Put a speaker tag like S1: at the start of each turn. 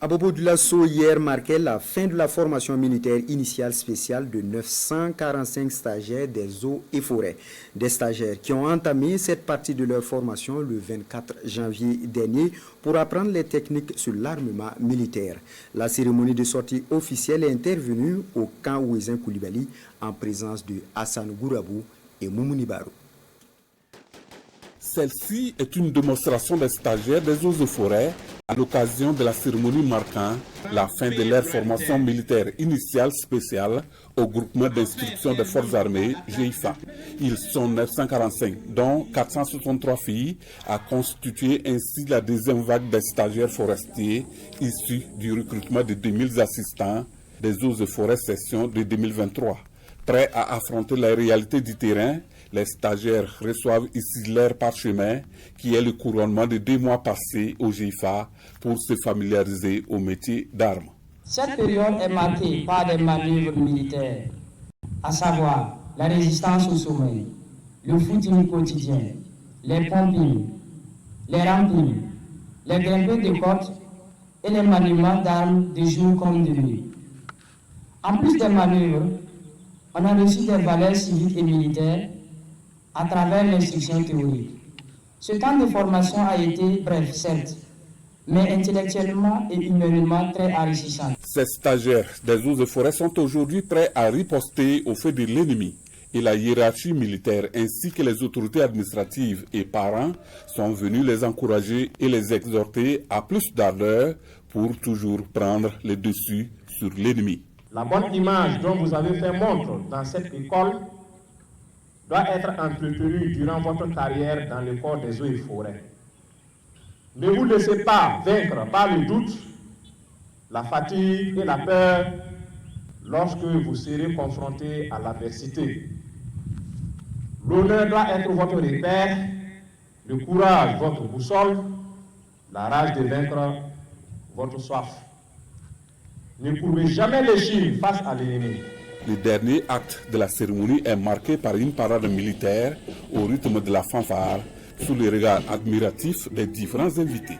S1: À propos de l'assaut hier marquait la fin de la formation militaire initiale spéciale de 945 stagiaires des eaux et forêts. Des stagiaires qui ont entamé cette partie de leur formation le 24 janvier dernier pour apprendre les techniques sur l'armement militaire. La cérémonie de sortie officielle est intervenue au camp Ouezin Koulibaly en présence de Hassan Gourabou et Moumouni Barou.
S2: Celle-ci est une démonstration des stagiaires des eaux et forêts à l'occasion de la cérémonie marquant la fin de leur formation militaire initiale spéciale au groupement d'instruction des forces armées GIFA. Ils sont 945, dont 463 filles, à constituer ainsi la deuxième vague des stagiaires forestiers issus du recrutement de 2000 assistants des eaux et forêts session de 2023. Prêts à affronter la réalité du terrain, les stagiaires reçoivent ici leur parchemin qui est le couronnement de 2 mois passés au GIFA pour se familiariser au métier d'armes.
S3: Cette période est marquée par des manœuvres militaires, à savoir la résistance au sommeil, le footing quotidien, les pompings, les rampings, les grimpées de côtes et les maniements d'armes de jour comme de nuit. En plus des manœuvres, on a reçu des valeurs civiques et militaires à travers l'instruction théorique. Ce temps de formation a été bref, certes, mais intellectuellement et humainement très enrichissant.
S2: Ces stagiaires des eaux et forêts sont aujourd'hui prêts à riposter au feu de l'ennemi. Et la hiérarchie militaire ainsi que les autorités administratives et parents sont venus les encourager et les exhorter à plus d'ardeur pour toujours prendre le dessus sur l'ennemi.
S4: La bonne image dont vous avez fait montre dans cette école doit être entretenue durant votre carrière dans le corps des eaux et forêts. Ne vous laissez pas vaincre par le doute, la fatigue et la peur lorsque vous serez confronté à l'adversité. L'honneur doit être votre repère, le courage votre boussole, la rage de vaincre votre soif. Ne courbez jamais l'échine face à l'ennemi.
S2: Le dernier acte de la cérémonie est marqué par une parade militaire au rythme de la fanfare, sous les regards admiratifs des différents invités.